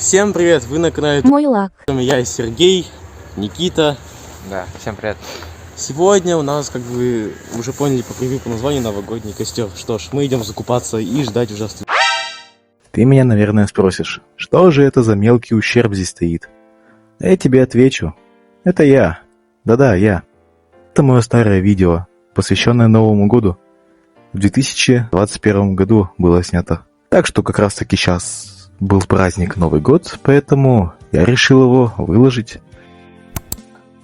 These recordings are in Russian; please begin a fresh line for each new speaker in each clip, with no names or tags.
Всем привет, вы на канале
Мой лак.
Я Сергей, Никита.
Да, всем привет.
Сегодня у нас, как вы уже поняли по превью по названию, новогодний костер. Что ж, мы идем закупаться и ждать уже.
Ты меня, наверное, спросишь, что же это за мелкий ущерб здесь стоит? А я тебе отвечу. Это я. Да-да, я. Это мое старое видео, посвященное Новому году. В 2021 году было снято. Так что как раз таки сейчас был праздник Новый год, поэтому я решил его выложить.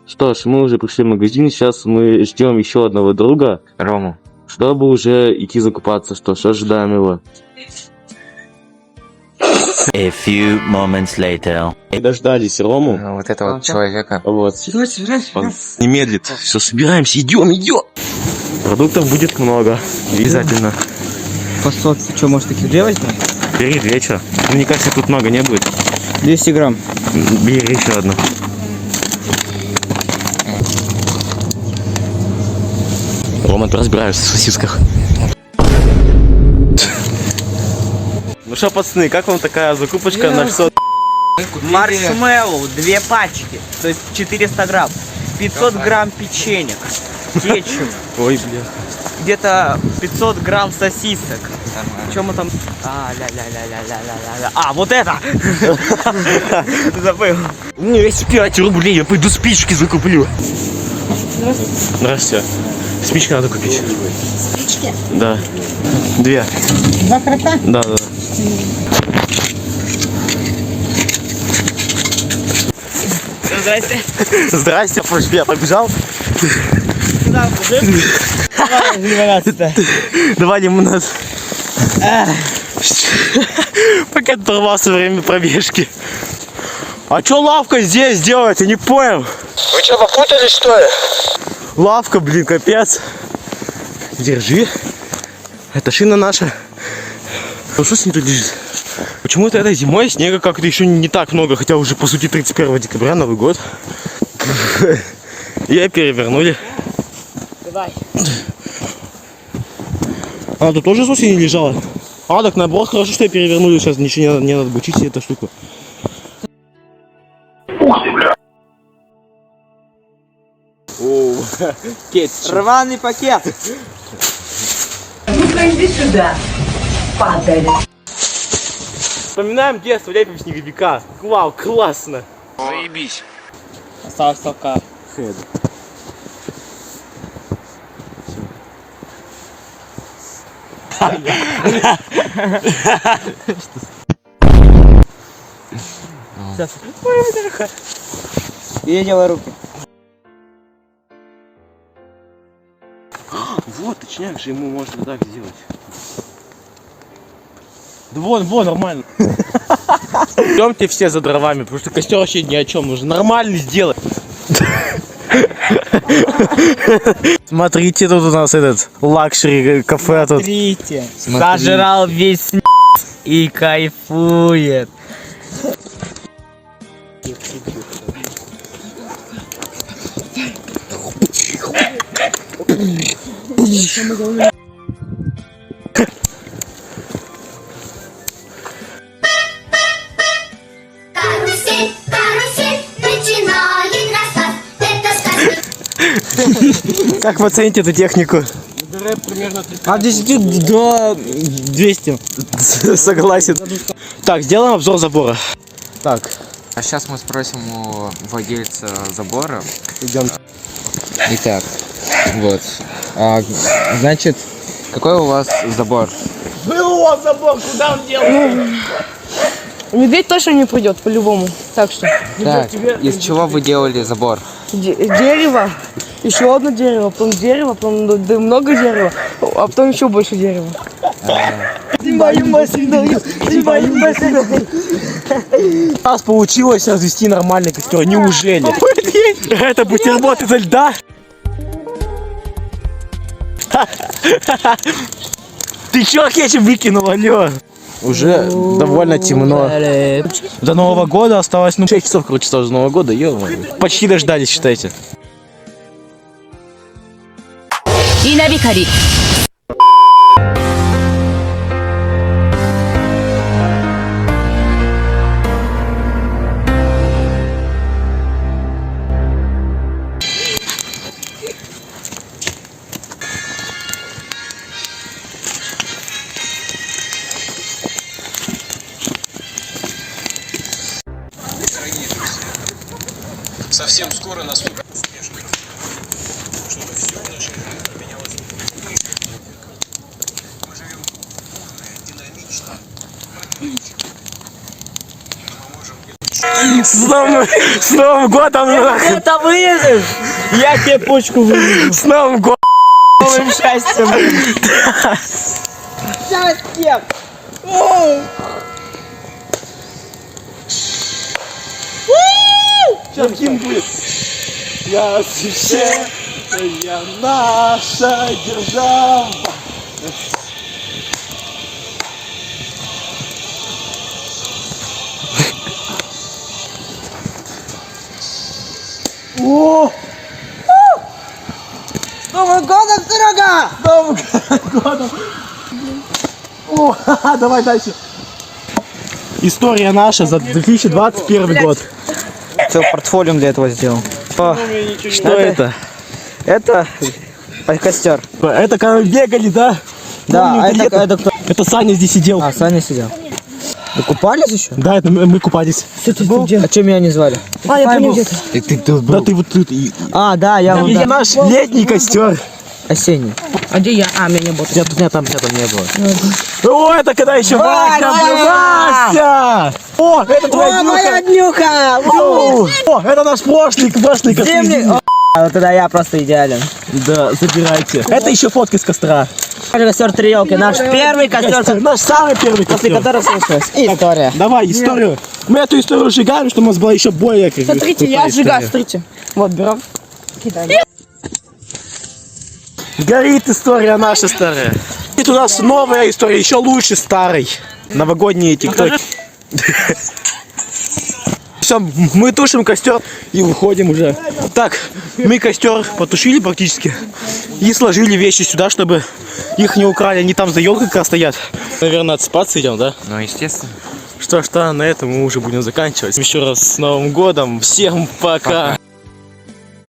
Что ж, мы уже пришли в магазин, сейчас мы ждем еще одного друга,
Рому.
чтобы уже идти закупаться. Что ж, ожидаем его.
A few moments later.
И дождались Рому.
Вот этого человека.
Вот. Он не медлит. Все, собираемся, идем. Продуктов будет много. Обязательно.
По сотке, что, может, таких две возьмем?
Бери две, что? Мне кажется, тут много не будет.
200 грамм.
Бери еще одну. Рома, ты разбираешься в сосисках. Ну что, пацаны, как вам такая закупочка на 600?
Маршмеллоу, 2 пачки, то есть 400 грамм. 500 грамм печенек, кетчуп,
Ой, бля.
где-то 500 грамм сосисок. Что мы там? ля-ля-ля-ля-ля-ля-ля. А, вот это! Забыл.
У меня есть 5 рублей, я пойду спички закуплю. Здравствуйте. Спички надо купить.
Спички?
Да. 2.
2 крота?
Да.
Здрасте.
Здрасте, я побежал. Давай лимонад. Пока оторвался во время пробежки. А чё лавка здесь делает? Я не понял. Вы что, попутались, что ли? Лавка, блин, капец. Держи. Это шина наша. Ну что с ней тут лежит? Почему-то этой зимой снега как-то еще не так много, хотя уже по сути 31 декабря, Новый год. Ее перевернули.
Давай.
Она тут тоже с осени лежала? А, так наоборот, хорошо, что я перевернули. Сейчас ничего не надо бучить эту штуку. Ух ты, бля! Оу, кетчуп.
Рваный пакет.
Ну-ка иди сюда, падаль.
Вспоминаем детство, лепим снеговика. Вау, классно.
Заебись.
Осталось только
Хэд.
сейчас. И делай руки.
Вот, точняк же ему можно так сделать. Да вон, нормально. Идемте все за дровами, потому что костер вообще ни о чем. Нужно нормально сделать. Смотрите, тут у нас этот лакшери кафе тут.
Смотрите, сожрал весь и кайфует.
Карусель, карусель, начинает рассказ. Это сказка.
Как вы оцените эту технику?
От 10 до 200.
Согласен. Так, сделаем обзор забора. Так,
А сейчас мы спросим у владельца забора.
идем.
Итак, вот. Значит, какой у вас забор?
Был у вас забор, куда он делся?
Медведь точно не придет, по-любому. Так что.
Так, из чего вы делали забор?
Дерево, еще одно дерево, потом много дерева, а потом еще больше дерева.
Снимаю машину.
У нас получилось развести нормальный костер, неужели? Это бутерброд изо льда? Ты чё кетчуп выкинул, алё? Уже довольно темно. До Нового года осталось, 6 часов, короче, до Нового года, ё-моё. Почти дождались, считайте.
Инабикари.
С Новым годом! нахуй.
Это вырежешь? Я тебе почку вырежу.
С Новым годом!
Новым счастьем. Счастьем.
Сейчас гимн будет. Я священная наша держава. О!
С Новым годом, дорога!
С Новым годом! О, давай дальше. История наша за 2021 год.
Целый портфолио для этого сделал.
Что это?
Это костер.
Это когда мы бегали, да?
Да,
Помню,
а это,
лето.
это кто?
Это Саня здесь сидел.
А, Саня сидел. Вы купались еще?
Да, это мы купались.
А чем меня не звали?
А, я понял где-то.
Да ты вот тут.
А, да, я вот
Это наш летний костер.
осенний.
А где я? А, меня не было.
Меня там не было.
О, это когда еще Вася был. Вася! О, это твоя днюха.
днюха!
О, это наш прошлый костер.
Вот тогда я просто идеален.
Да, забирайте. Это еще фотка с костра.
Костер три елки. Наш первый костер,
Наш самый первый
после
костер.
которого случилась история.
Давай, историю. Мы эту историю сжигаем, чтобы у нас была еще более
Смотрите, я сжигаю, смотрите. Вот, берем. Кидаем.
Горит история наша старая. Это у нас новая история, еще лучше старой. Новогодние тиктоки. Все, мы тушим костер и выходим уже. Так, мы костер потушили практически и сложили вещи сюда, чтобы их не украли. Они там за елкой как раз стоят. Наверное, отспаться идем, да?
Ну, естественно.
Что ж, на этом мы уже будем заканчивать. Еще раз с Новым годом. Всем пока.